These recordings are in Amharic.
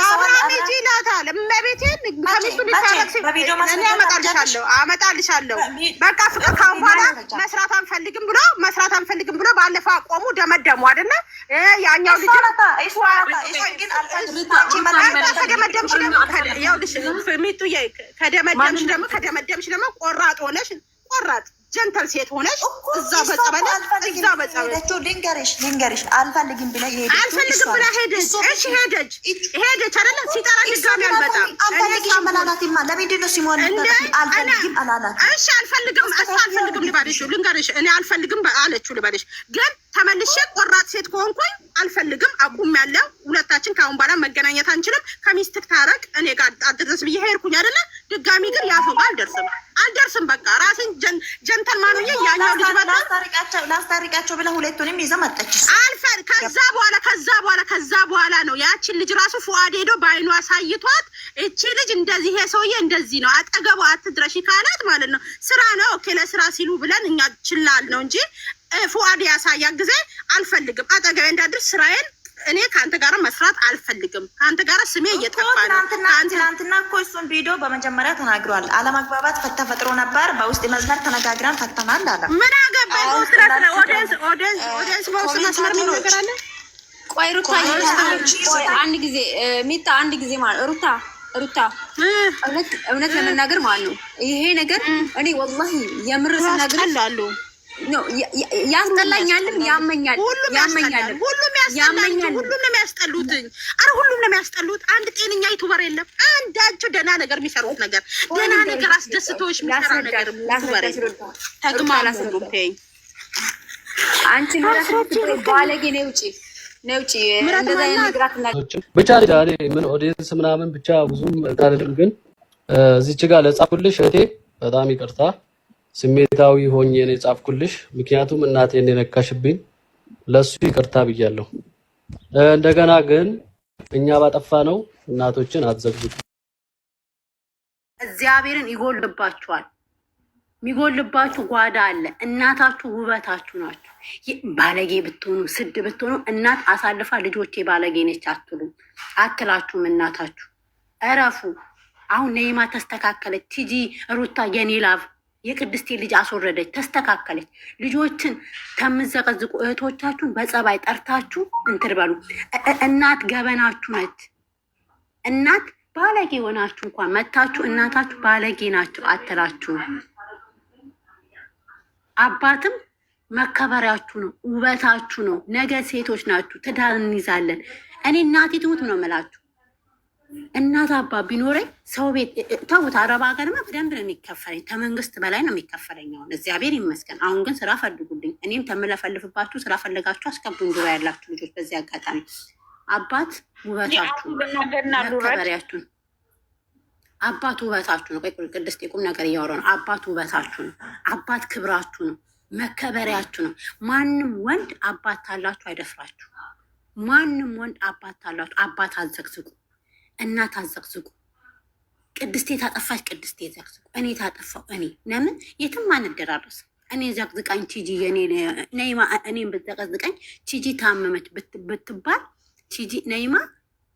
አብርሃም ሂጂ ይላታል። እመቤቴን ከሚስቱ ሊታረቅ እኔ አመጣልሻለሁ። በቃ ፍቅር ካሁን በኋላ መስራት አንፈልግም ብሎ ባለፈው አቆሙ፣ ደመደሙ አይደለ? ያኛው ልጅ ከደመደምሽ ደግሞ ቆራጥ ሆነሽ ጀንተል ሴት ሆነሽ እዛ በጸበለ ልንገርሽ አልፈልግም ብላ ሄደች። እሺ ሄደች አይደለ? ሲጠራ ድጋሚ አልመጣም። ለምንድን ነው ሲሞን አልፈልግም አላላት? እሺ አልፈልግም ልበልሽ፣ ልንገርሽ እኔ አልፈልግም አለችው ልበልሽ። ግን ተመልሼ ቆራጥ ሴት ከሆንኩኝ አልፈልግም አቁሜያለሁ፣ ሁለታችን ከአሁን በኋላ መገናኘት አንችልም፣ ከሚስትህ ታረቅ፣ እኔ ጋር አትድረስ ብዬ ሄድኩኝ አይደለ? ድጋሚ ግን ያ ሰው ጋር አልደርስም። በቃ ራሴን ጀንተል ማኑዬ ያኛው ልጅ ላስታርቃቸው ብላ ሁለቱንም ይዛ መጣች። ከዛ በኋላ ነው ያችን ልጅ ራሱ ፉአድ ሄዶ በአይኑ አሳይቷት፣ እቺ ልጅ እንደዚህ ይሄ ሰውዬ እንደዚህ ነው አጠገቧ አትድረሺ ካላት ማለት ነው። ስራ ነው ኦኬ፣ ለስራ ሲሉ ብለን እኛ ችላል ነው እንጂ ፉአድ ያሳያ ጊዜ አልፈልግም፣ አጠገቤ እንዳድርስ ስራዬን እኔ ከአንተ ጋር መስራት አልፈልግም። ከአንተ ጋር ስሜ እየጠፋ ነው። ትናንትና እኮ እሱን ቪዲዮ በመጀመሪያ ተናግሯል። አለመግባባት ተፈጥሮ ነበር፣ በውስጥ መስመር ተነጋግረን ፈተናል አለ። ምን አገባኝ? ኦዲየንስ በውስጥ መስመር ምን ነገር አለ? ቆይ ሩታ አንድ ጊዜ ሚጣ አንድ ጊዜ ማለት ሩታ እውነት ለመናገር ማለት ነው ይሄ ነገር እኔ ወላሂ የምር ስናገር አሉ ያስጠላኛልም ያመኛል። ሁሉም ነው የሚያስጠሉት። አንድ ጤነኛ ዩቱበር የለም። አንዳቸው ደህና ነገር የሚሰሩት ነገር ደህና ነገር አስደስቶሽ የሚሰራ ነገር ዩቱበር ተግማላስሩኝ አንቺ ባለጌ ነውጪ እንደዛ የነገራት ብቻ ዛሬ ምን ኦዲየንስ ምናምን ብቻ ብዙም አይደለም። ግን እዚች ጋር ለጻፍኩልሽ እህቴ በጣም ይቅርታ ስሜታዊ ሆኜ ነው የጻፍኩልሽ። ምክንያቱም እናቴን የነካሽብኝ ለሱ ይቅርታ ብያለሁ። እንደገና ግን እኛ ባጠፋ ነው እናቶችን አትዘግቡ። እግዚአብሔርን ይጎልባችኋል። የሚጎልባችሁ ጓዳ አለ። እናታችሁ ውበታችሁ ናችሁ። ባለጌ ብትሆኑ ስድ ብትሆኑ እናት አሳልፋ ልጆቼ ባለጌ ነች አትላችሁም። እናታችሁ እረፉ። አሁን ነይማ ተስተካከለች። ቲጂ ሩታ የኔ ላቭ የቅድስቴ ልጅ አስወረደች፣ ተስተካከለች። ልጆችን ከምዘቀዝቁ እህቶቻችሁን በጸባይ ጠርታችሁ እንትን በሉ። እናት ገበናችሁ ነች። እናት ባለጌ ሆናችሁ እንኳን መታችሁ እናታችሁ ባለጌ ናቸው አትላችሁ። አባትም መከበሪያችሁ ነው፣ ውበታችሁ ነው። ነገ ሴቶች ናችሁ፣ ትዳር እንይዛለን። እኔ እናቴ ትሙት ነው የምላችሁ። እናት አባ ቢኖረኝ ሰው ቤት ተውት። አረብ ሀገርማ በደንብ ነው የሚከፈለኝ፣ ከመንግስት በላይ ነው የሚከፈለኝ። አሁን እግዚአብሔር ይመስገን። አሁን ግን ስራ ፈልጉልኝ። እኔም ተምለፈልፍባችሁ ስራ ፈለጋችሁ አስገቡኝ። ዙሪያ ያላችሁ ልጆች በዚህ አጋጣሚ አባት ውበታችሁ መከበሪያችሁ፣ አባት ውበታችሁ ነው። ቆይ ቅድስት የቁም ነገር እያወራሁ ነው። አባት ውበታችሁ ነው። አባት ክብራችሁ ነው፣ መከበሪያችሁ ነው። ማንም ወንድ አባት ታላችሁ አይደፍራችሁ። ማንም ወንድ አባት ታላችሁ አባት አዘግዝቁ፣ እናት አዘግዝቁ። ቅድስቴ ታጠፋች፣ ቅድስቴ ዘግዝቁ። እኔ ታጠፋው እኔ ለምን የትም አንደራረስም። እኔ ዘግዝቃኝ ቲጂ ነይማ እኔም ብትዘቀዝቀኝ ቲጂ ታመመች ብትባል ቲጂ ነይማ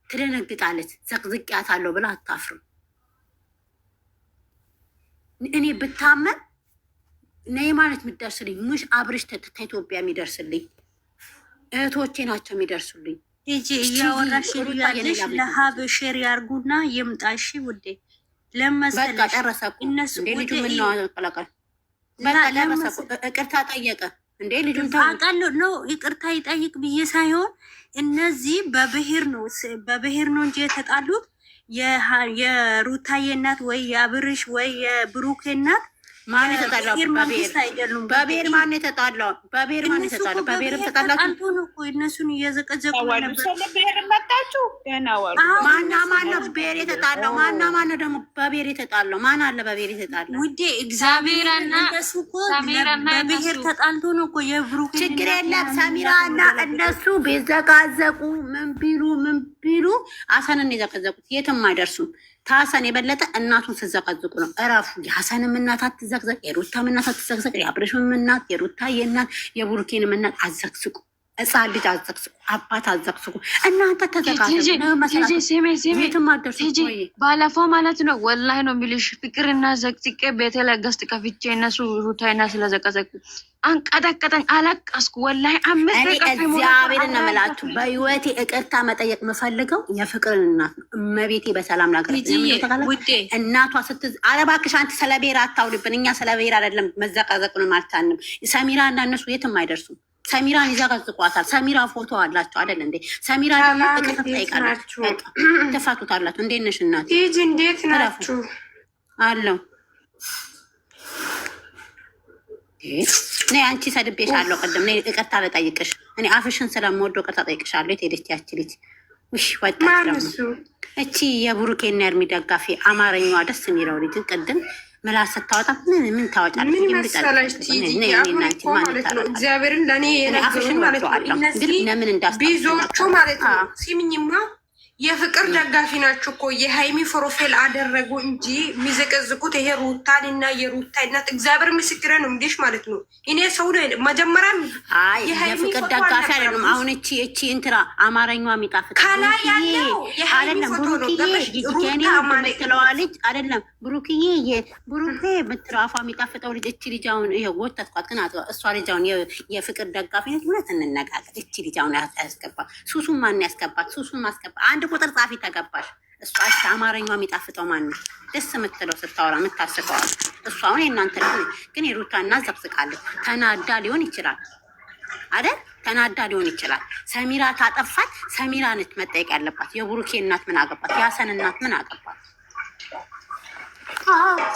ትደነግጣለች። ዘቅዝቅያታለሁ ብላ አታፍርም። እኔ ብታመም ነይማ ነች የምትደርስልኝ፣ ሙሽ አብርሽ ከኢትዮጵያ የሚደርስልኝ እህቶቼ ናቸው የሚደርሱልኝ። ሂጂ እያወራሽ ያለሽ ለሀብ ሼር ያርጉና ይምጣሽ ውዴ። ለመሰለሽ በቃ ጨረሰኩ። እነሱ ልጁ ምን ነው አቀላቀል በቃ ጨረሰኩ። ይቅርታ ጠየቀ እንዴ ልጁን ታውቃለህ ነው ይቅርታ ይጠይቅ ብዬ ሳይሆን እነዚህ በብሔር ነው እንጂ የተጣሉት የሩታዬ እናት ወይ የአብርሽ ወይ የብሩኬ እናት ማን የተጣላው? በብሔር ማን የተጣላው? በብሔር ማን የተጣላው? በብሔር ተጣላችሁ እኮ እነሱን እየዘቀዘቁ ነበር። ማን ነው ብሔር የተጣላው? ማን ደግሞ በብሔር የተጣላው? ማን አለ በብሔር የተጣላው? ውዴ እግዚአብሔርና እነሱ እኮ በብሔር ተጣልቶ ነው እኮ የብሩክ ችግር የለም። ሰሚራና እነሱ ቢዘቃዘቁ ምን ቢሉ አሰንን የዘቀዘቁት የትም አይደርሱም። ታሰን የበለጠ እናቱን ስዘቀዝቁ ነው። እረፉ። የሀሰንም እናት አትዘቅዘቅ፣ የሩታም እናት አትዘቅዘቅ፣ የአብርሽም እናት፣ የሩታ የእናት፣ የቡሩኬንም እናት አትዘቅዝቁ። ሕፃን ልጅ አዘቅዝቁ፣ አባት አዘቅዝቁ። እናንተ ተዘጋጁ ነው መሰላችሁ። ባለፈው ማለት ነው ወላሂ ነው የሚልሽ ፍቅርና ዘቅዝቄ ቤቴ ላይ ገስት ከፍቼ እነሱ ሩታይና ስለዘቀዘቁ አንቀጠቀጠኝ፣ አለቀስኩ። ወላሂ አምስት እግዚአብሔር ነው የምላችሁ። በህይወቴ ይቅርታ መጠየቅ የምፈልገው የፍቅርን እናት ነው። እመቤቴ በሰላም ላገር እናቷ ስትዝ አረባክሽ አንቺ ስለ ብሔር አታውልብን። እኛ ስለ ብሔር አይደለም መዘቃዘቁን ማልታንም። ሰሚራ እና እነሱ የትም አይደርሱም። ሰሚራን ይዘቀዝቋታል። ሰሚራ ፎቶ አላቸው አይደል እንዴ? ሰሚራ ደግሞ ይቅርታ ትጠይቃለች። ተፋቱታላችሁ። እንዴት ነሽ እናት? ሂጂ እንዴት ናችሁ? አለው እኔ አንቺ ሰድቤሻለሁ ቅድም። እኔ ይቅርታ ልጠይቅሽ። እኔ አፍሽን ስለምወደው ይቅርታ ጠይቅሻለሁ። የት ሄደች ያቺ ልጅ? ውሽ ወጣች ደግሞ እቺ የቡሩኬና እርሚ ደጋፊ አማርኛዋ ደስ የሚለው ልጅ ቅድም ምላስ ስታወጣ ምን ታወጫለሽ? ምን መሰለሽ ቲጂ ማለት ነው እግዚአብሔርን ለእኔ የነገሩኝ ማለት ነው። እነዚህ ቢዞቹ ማለት ነው ሲምኝማ የፍቅር ደጋፊ ናቸው እኮ የሃይሚ ፕሮፋይል አደረጉ እንጂ የሚዘቀዝቁት ይሄ ሩታን እና የሩታ እናት እግዚአብሔር ምስክሬ ነው እንዲሽ ማለት ነው። እኔ ሰው ነው መጀመሪያም የፍቅር ደጋፊ አይደለም። አሁን እቺ እንትና አማርኛዋ የሚጣፍጥ ከላይ ያለው አይደለም። ብሩክዬ የምትለዋለች አይደለም። ብሩክዬ ብሩኬ የምትራፋ የሚጣፍጠው ልጅ እቺ ልጅ አሁን ይሄ ወተትኳት ግን እሷ ልጅ አሁን የፍቅር ደጋፊ ነች። እውነት እንነጋገር። እቺ ልጅ አሁን ያስገባ ሱሱን ማን ያስገባት? ሱሱን ማስገባ አንድ ቁጥር ጻፊ ተገባሽ። እሷ አማርኛዋ የሚጣፍጠው ማን ነው? ደስ የምትለው ስታወራ የምታስቀው እሷ። አሁን የእናንተ ግን የሩታ እናት ዘቅዝቃለች። ተናዳ ሊሆን ይችላል አይደል? ተናዳ ሊሆን ይችላል። ሰሚራ ታጠፋት። ሰሚራ ነች መጠየቅ ያለባት። የቡሩኬ እናት ምን አገባት? የሀሰን እናት ምን አገባት?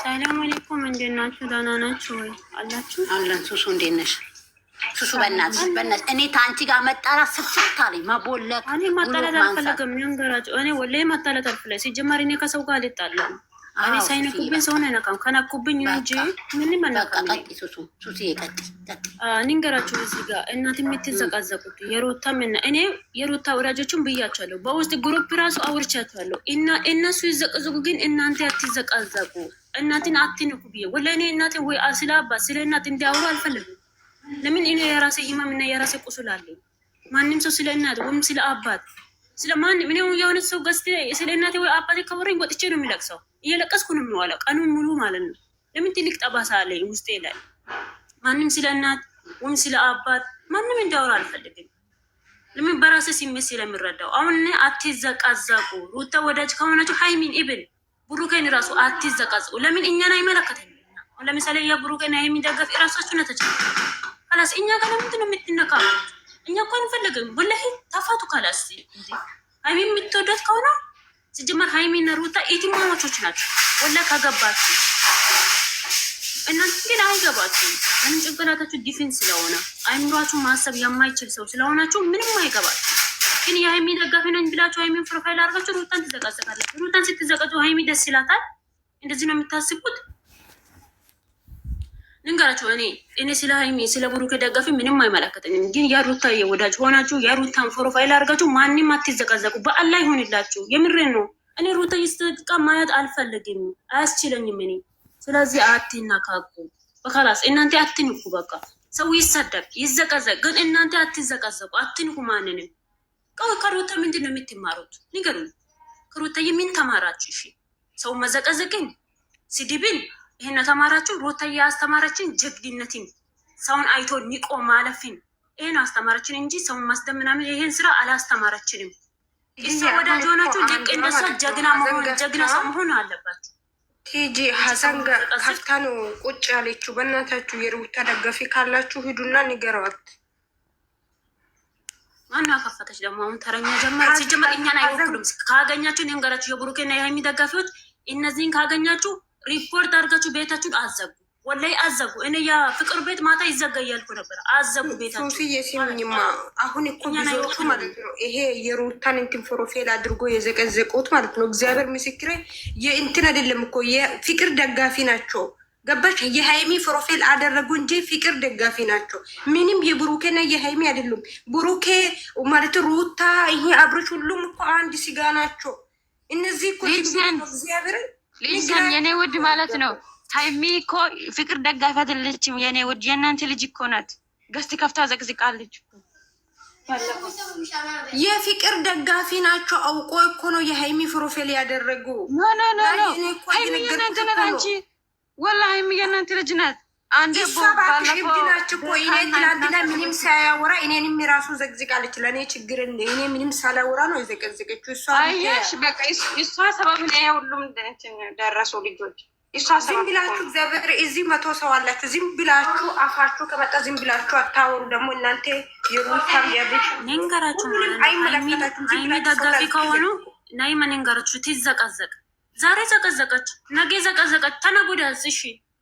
ሰላም አለይኩም። እንዴት ናችሁ? ደህና ናችሁ ወይ? አላችሁ? አለን። ሱሱ እንዴት ነሽ? ሱሱ በእናትሽ እኔ ታንቺ ጋር መጣላት ስፍት አለኝ። መቦለቅ እኔ ማጣላት አልፈለግም። ንገራቸው። እኔ ወላሂ ማጣላት አልፈለግም። ሲጀመር እኔ ከሰው ጋር አልጣላም። እኔ ሳይነኩብኝ ሰውን አይነካም። ከነኩብኝ እንጂ ምንም አልነካም። ሱሱ ንገራቸው። እዚህ ጋር እናት የምትዘቃዘቁት የሮታም እና እኔ የሮታ ወዳጆችን ብያቸዋለሁ። በውስጥ ግሩፕ ራሱ አውርቻቸዋለሁ። እነሱ ይዘቀዘቁ፣ ግን እናንተ አትዘቃዘቁ፣ እናትን አትንኩ ብዬ ወላሂ እኔ እናቴ ወይ ስለ አባት ስለ እናት እንዲያወሩ አልፈልግም። ለምን እኔ የራሴ ኢማም እና የራሴ ቁስል አለኝ። ማንም ሰው ስለ እናት ወይም ስለ አባት ስለ ማንም እኔ የሆነ ሰው ገስት ስለ እናቴ ወይ አባቴ ከወረኝ ወጥቼ ነው የሚለቅሰው። እየለቀስኩ ነው የሚዋለው ቀኑን ሙሉ ማለት ነው። ለምን ትልቅ ጠባሳ አለኝ ውስጤ ላይ። ማንም ስለ እናት ወይም ስለ አባት ማንም እንዲያወራ አልፈልግም። ለምን በራሴ ስሜት ስለምረዳው። አሁን አትዘቃዘቁ። ሩታ ወዳጅ ከሆናችሁ ሃይሚን ኢብን ብሩኬን ራሱ አትዘቃዘቁ። ለምን እኛን አይመለከተንም። ለምሳሌ የብሩኬን ሃይሚን ደጋፊ ራሳችሁ ነው ተጨ ካላስ እኛ ጋር ለምንድን ነው የምትነካኩት? እኛ እኮ አንፈልግም። ወላሂ ተፋቱ። ካላስ ሃይሚ የምትወዳት ከሆነ ሲጀመር ሃይሚና ሩታ ኢቲማማቾች ናቸው። ወላሂ ካገባችሁ እናንተ ግን አይገባችሁም። ምንም ጭንቅላታችሁ ዲፌንስ ስለሆነ አይምሯችሁ ማሰብ የማይችል ሰው ስለሆናችሁ ምንም አይገባችሁ። ግን የሃይሚ ደጋፊ ነኝ ብላችሁ ሃይሚን ፕሮፋይል አድርጋችሁ ሩታን ትዘቃዘቃላችሁ። ሩታን ስትዘቀዙ ሃይሚ ደስ ይላታል። እንደዚህ ነው የምታስቡት? ንገራችሁ። እኔ ስለ ሃይሚ ስለ ብሩኬ ደጋፊ ምንም አይመለከተኝም። ግን የሩታ የወዳጅ ሆናችሁ የሩታን ፕሮፋይል አድርጋችሁ ማንም አትዘቃዘቁ። በአላህ ይሆንላችሁ። የምሬን ነው። እኔ ሩታ ይስተቃ ማየት አልፈልግም፣ አያስችለኝም እኔ። ስለዚህ አትነካኩ። በካላስ እናንተ አትንኩ። በቃ ሰው ይሰደብ ይዘቃዘቅ፣ ግን እናንተ አትዘቃዘቁ፣ አትንኩ ማንንም። ከሩታ ምንድን ነው የምትማሩት? ንገሩኝ። ከሩታ የምን ተማራችሁ? እሺ ሰው መዘቀዘቅን፣ ስድብን ይሄን ተማራችሁ? ሩታ ያስተማረችን ጀግድነትን፣ ሰውን አይቶ ንቆ ማለፍን ይሄን አስተማረችን እንጂ ሰውን ማስደብ ምናምን ይሄን ስራ አላስተማረችንም። እሷ ወዳጅ ሆናችሁ ልክ እንደሷ ጀግና ሰው መሆን አለባችሁ። ቲጂ ሀሰን ጋር ከፍታ ነው ቁጭ ያለችው። በእናታችሁ የሩታ ደጋፊ ካላችሁ ሂዱና ንገሯት። ማን ከፈተች ደግሞ? አሁን ተረኛ ጀመረ። ሲጀመር እኛን አይወክሉም። ካገኛችሁ ንገራችሁ። የብሩኬና የሃይሚ ደጋፊዎች እነዚህን ካገኛችሁ ሪፖርት አድርጋችሁ ቤታችሁን አዘጉ። ወላይ አዘጉ። እኔ ያ ፍቅር ቤት ማታ ይዘጋ እያልኩ ነበር። አዘጉ ቤታችሁ። ሱሲ የሲምኝማ አሁን እኮ ብዙዎቹ ማለት ነው ይሄ የሩታን እንትን ፕሮፋይል አድርጎ የዘቀዘቁት ማለት ነው። እግዚአብሔር ምስክሬ የእንትን አይደለም እኮ የፍቅር ደጋፊ ናቸው። ገባሽ? የሃይሚ ፕሮፋይል አደረጉ እንጂ ፍቅር ደጋፊ ናቸው። ምንም የብሩኬና የሃይሚ አይደሉም። ብሩኬ ማለት ሩታ፣ ይሄ አብሮች ሁሉም እኮ አንድ ስጋ ናቸው። እነዚህ እኮ እግዚአብሔር ልጅን የኔ ውድ ማለት ነው። ሃይሚ እኮ ፍቅር ደጋፊ አይደለችም የኔ ውድ። የእናንተ ልጅ እኮ ናት። ገስት ከፍታ ዘቅዝቃለች። የፍቅር ደጋፊ ናቸው። አውቆ እኮ ነው የሃይሚ ፕሮፋይል ያደረጉ። ኖ ሃይሚ የእናንተ ናት አንቺ። ወላሂ ሃይሚ የእናንተ ልጅ ናት። አንዴ ናቸው እኮ እኔ ትላንትና ምንም ሳያወራ እኔንም የራሱ ዘግዝቃለች። ለእኔ ችግር እኔ ምንም ሳላወራ ነው የዘቀዘቀችው እሷ። አየሽ በቃ እሷ ሰበብ ነው ሁሉም ደረሱ ልጆች። ዝም ብላችሁ እግዚአብሔር እዚህ 100 ሰው አላችሁ። ዝም ብላችሁ አፋችሁ ከመጣ ዝም ብላችሁ አታወሩ። ደግሞ እናንተ የሩታም ያብሽ ንንገራችሁ ሃይሚ ደጋፊ ከሆኑ ናይ መንንገራችሁ ትዘቀዘቅ። ዛሬ ዘቀዘቀች፣ ነገ ዘቀዘቀች፣ ተነገ ወዲያስ እሺ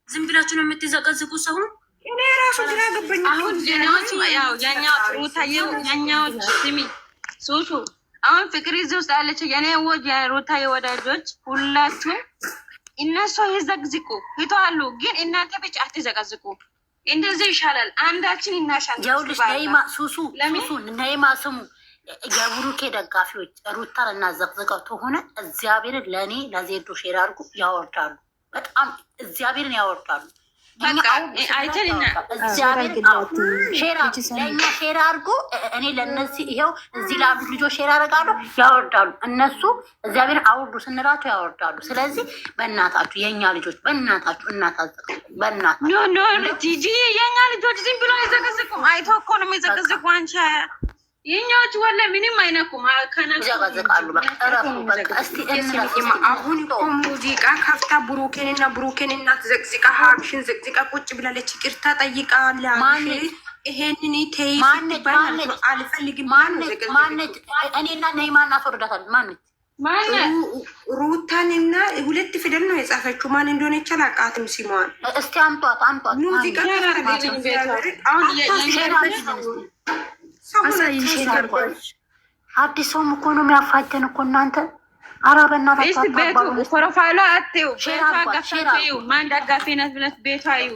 ዝም ብላችሁ ነው የምትዘቀዝቁ ሰው። እኔ ራሱ ግራ ገባኝ። አሁን ጀናዎች ያው ያኛው ሩታዬው ያኛዎች ስሚ ሱሱ አሁን ፍቅር እዚህ ውስጥ አለች። የኔ ወድ ሩታዬ ወዳጆች ሁላችሁም እነሱ ይዘቅዝቁ ይተዋሉ፣ ግን እናንተ ብቻ አትዘቀዝቁ። እንደዚህ ይሻላል። አንዳችን እናሻል። ያውልሽ ነይማ ሱሱ ነይማ ስሙ የቡሩኬ ደጋፊዎች ሩታን እና ዘቅዝቀው ከሆነ እግዚአብሔርን ለእኔ ለዜዶ ሼር አድርጉ ያወርዳሉ። በጣም እግዚአብሔርን ያወርዳሉ። ለእኛ ሼር አድርጎ እኔ ለእነዚህ ይኸው እዚህ ላሉ ልጆች ሼር አደርጋለሁ ያወርዳሉ። እነሱ እግዚአብሔርን አውርዱ ስንላቸው ያወርዳሉ። ስለዚህ በእናታችሁ የእኛ ልጆች በእናታችሁ እናታዘቁ። በእናታችሁ ጂጂ የእኛ ልጆች ዝም ብሎ አይዘቀዝቁም። አይቶ እኮ ነው የሚዘቀዝቁ። አንቺ የኛዎች ወላ ምንም አይነኩም ይዘቀዝቃሉ። አሁን እኮ ሙዚቃ ከፍታ ብሩኬን እናት ዘቅዝቃ ሀብሽን ዘቅዝቃ ቁጭ ብላለች። ይቅርታ ጠይቃ ይሄንን አልፈልግም። እኔና ነይማ እናስወርዳታለን። ማነች ሩታንና 2 ፊደል ነው የጻፈችው። ማን እንደሆነ አላውቃትም ስሟን። እስቲ አምጧት ሙዚቃ አዲስ ሰውም እኮ ነው የሚያፋጀን እኮ እናንተ። ኧረ በእናታችሁ ቤቱ ፕሮፋይሏ አትይው፣ ቤቷ ማን ደጋፊ ናት ብለት ቤቷ እዩ፣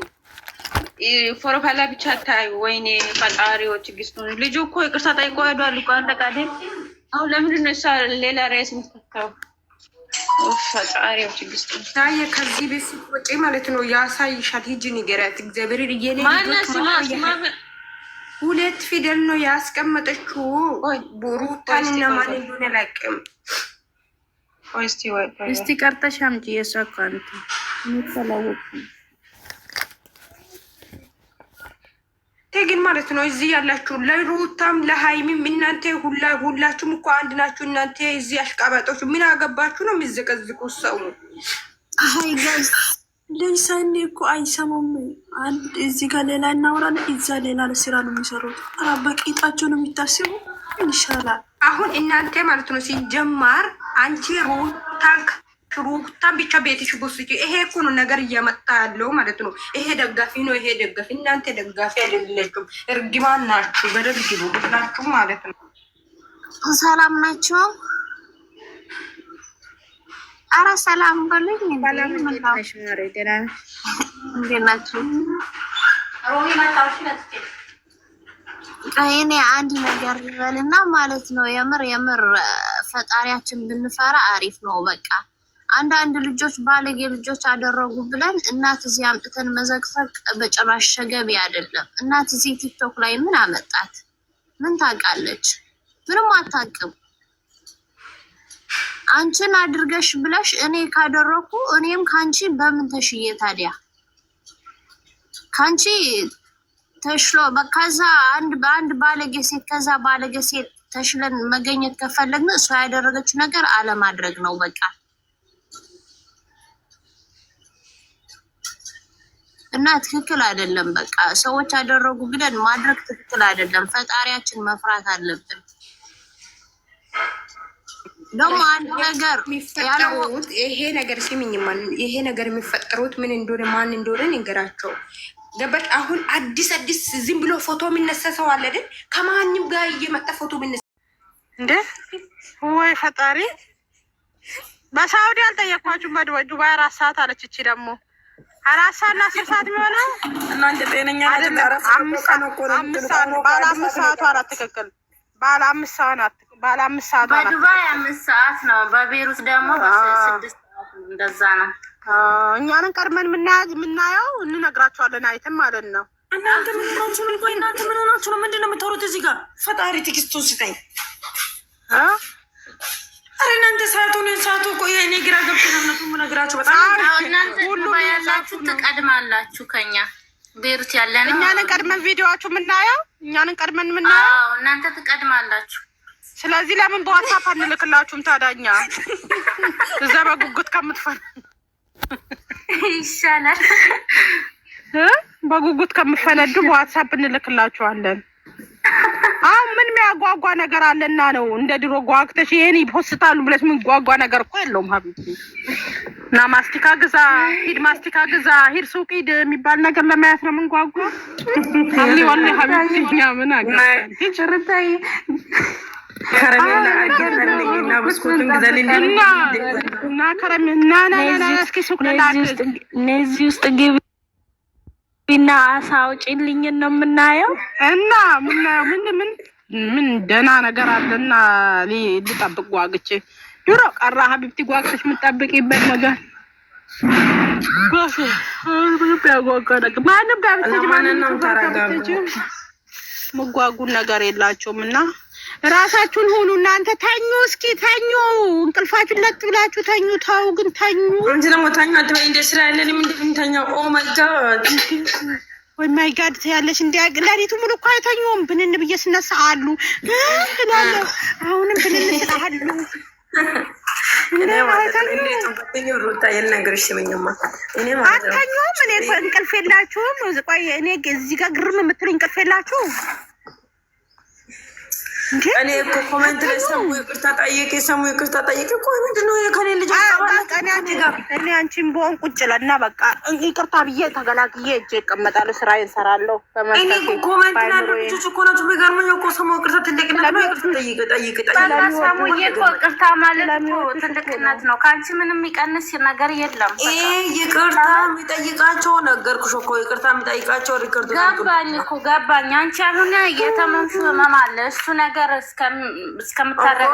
ፕሮፋይሏ ብቻ ታዩ። ወይኔ ፈጣሪዎች ግስቱን ልጁ እኮ ይቅርታ ጠይቆ ሄዷል እኮ አለቃዴ። አሁን ለምንድን ነው እሷ ሌላ ሬስ የምትከተው? ፈጣሪዎች ግስቱን ታየ። ከዚህ ቤት ስትወጪ ማለት ነው ያሳይሻል። ሂጂ ንገሪያት እግዚአብሔር እየኔ ማነስ 2 ፊደል ነው ያስቀመጠችው። ሩታንና ማን እንደሆነ አላውቅም። እስቲ ቀርተሽ አምጪ የእሷ አካውንት ምትላወቅ ግን ማለት ነው እዚህ ያላችሁ ለሩታም ለሃይሚም እናንተ ሁላችሁም እኮ አንድ ናችሁ። እናንተ እዚህ አሽቃባጦች ምን አገባችሁ ነው የሚዘቀዝቁ ሰው። አይ ጋይስ ለይሳኔ እኮ አይሰሙም። አንድ እዚህ ጋር ሌላ እናወራለን፣ እዛ ሌላ ስራ ነው የሚሰሩት። በቂጣቸው ነው የሚታስቡ። ይሻላል አሁን እናንተ ማለት ነው ሲጀማር አንቺ ሩታን ብቻ ቤትሽ ቦስጪ። ይሄ እኮ ነው ነገር እያመጣ ያለው ማለት ነው። ይሄ ደጋፊ ነው፣ ይሄ ደጋፊ። እናንተ ደጋፊ አይደለችም፣ እርግማን ናችሁ። በደግቡ ናችሁ ማለት ነው። ሰላም ናቸው። አረ ሰላም በሉኝ። እንዴት ናችሁ? እኔ አንድ ነገር ልበልና ማለት ነው የምር ፈጣሪያችን ብንፈራ አሪፍ ነው። በቃ አንዳንድ ልጆች ባለጌ ልጆች አደረጉ ብለን እናት እዚህ አምጥተን መዘግፈቅ በጭራሽ ተገቢ አይደለም። እናት እዚህ ቲክቶክ ላይ ምን አመጣት? ምን ታውቃለች? ምንም አታውቅም። አንቺን አድርገሽ ብለሽ እኔ ካደረኩ እኔም ካንቺ በምን ተሽዬ ታዲያ? ካንቺ ተሽሎ በካዛ አንድ ባለጌ ሴት ከዛ ባለጌ ሴት ተሽለን መገኘት ከፈለግን እሷ ያደረገችው ነገር አለማድረግ ነው በቃ። እና ትክክል አይደለም። በቃ ሰዎች ያደረጉ ብለን ማድረግ ትክክል አይደለም። ፈጣሪያችን መፍራት አለብን። ደግሞ አንድ ነገር የሚፈጠሩት ይሄ ነገር ሲሚኝ ይሄ ነገር የሚፈጠሩት ምን እንደሆነ ማን እንደሆነ ንገራቸው። ገባሽ? አሁን አዲስ ዝም ብሎ ፎቶ የሚነሳ ሰው አለ አይደል? ከማንም ጋር እየመጣ ፎቶ የሚነሳ እንዴ! ወይ ፈጣሪ! በሳውዲ አልጠየኳችሁም? በዱባይ 4 ሰዓት አለች። እቺ ደግሞ 4 ሰዓት እና 10 ሰዓት የሚሆነው እናንተ ጤነኛ አይደለም። ባለ 5 ሰዓቱ አላት ትክክል። ባለ 5 ሰዓት ባለ 5 ሰዓት አላት። በዱባይ 5 ሰዓት ነው። በቤሩት ደግሞ 6 ሰዓት እንደዛ ነው። እኛንን ቀድመን የምናየው እንነግራቸዋለን አይተን ማለት ነው። እናንተ ምን ሆናችሁ ነው? ቆይ እናንተ ምን ሆናችሁ ነው? ምንድን ነው የምታወሩት እዚህ ጋር? ፈጣሪ ትዕግስቱን ስጠኝ። አረ እናንተ ሰዓቱ ቆይ እኔ ግራ ገብቶኛል። ነው ነገራችሁ በጣም እናንተ ሁሉም ያላችሁ ትቀድማላችሁ ከኛ ቤሩት ያለን እኛንን ቀድመን ቪዲዮዋችሁ የምናየው እኛንን ቀድመን የምናየው እናንተ ትቀድማላችሁ። ስለዚህ ለምን በዋትሳፕ አንልክላችሁም ታዳኛ? እዛ በጉጉት ከምትፈል ይሻላል። በጉጉት ከምትፈነዱ በዋትሳፕ እንልክላችኋለን። አሁን ምን የሚያጓጓ ነገር አለና ነው እንደ ድሮ ጓግተሽ ይሄን ይፖስታሉ ብለሽ ምን ጓጓ ነገር እኮ የለውም። ሀቢብቲ እና ማስቲካ ግዛ ሂድ፣ ማስቲካ ግዛ ሂድ፣ ሱቅ ሂድ የሚባል ነገር ለማየት ነው ምን ጓጓ። አሊ ወላሂ ሀቢብቲ እኛ ምን አገባን? ጭርታይ ከረሜላ አገለልኝ እና ብስኩትን ግዛልኝ እና ከረሜላ ና እስኪ ሱቅ ለላክ እነዚህ ውስጥ ግቢ እና አሳ አውጪልኝ ነው የምናየው። እና ምን ደህና ነገር አለና ልጠብቅ ጓግቼ ድሮ ቀራ ሀቢብቲ ጓግተሽ የምትጠብቂበት ነገር ማንም ጋር መጓጉን ነገር የላቸውም። እና ራሳችሁን ሁኑ እናንተ ተኙ፣ እስኪ ተኙ፣ እንቅልፋችሁን ለጥ ብላችሁ ተኙ። ተው ግን ተኙ። አንቺ ደግሞ ተኙ አትበይ። እንደ ስራ ያለንም እንደምንተኛው ኦ ማይ ጋድ ወይ ማይ ጋድ ትያለሽ። እንደ ለሊቱ ሙሉ እኮ አይተኙም። ብንን ብዬ ስነሳ አሉ እላለሁ። አሁንም ብንን ስላሉ እኔ ማለት ነው ሩታ የነገርሽ ስመኝማ እኔ ማለት ነው አተኙም። እኔ እንቅልፍ የላችሁም። ቆይ እኔ እዚህ ጋር ግርም የምትሉኝ እንቅልፍ የላችሁም። እኔ እኮ ኮሜንት ላይ ሰሙ ይቅርታ ጠይቄ ቆይ ምንድነው የከኔ ልጅ እኔ አንቺን በሆን ቁጭ ለና በቃ ይቅርታ ብዬ ተገላግዬ እጄ እቀመጣለሁ፣ ስራዬን እሰራለሁ። እኔ እኮ ኮሜንት ላይ ልጆች እኮ ናቸው የሚገርመኝ እኮ ሰሙ ይቅርታ ትልቅነት ነው። ይቅርታ ጠይቅ ሰሙዬ እኮ ይቅርታ ማለት እኮ ትልቅነት ነው። ከአንቺ ምንም የሚቀንስ ነገር የለም። ይቅርታ የሚጠይቃቸው ነገርኩሽ እኮ ይቅርታ የሚጠይቃቸው ሪከርድ ገባኝ። አንቺ አሁን የተመንሹ ህመም አለ እሱ ነገር እስከምታረጋ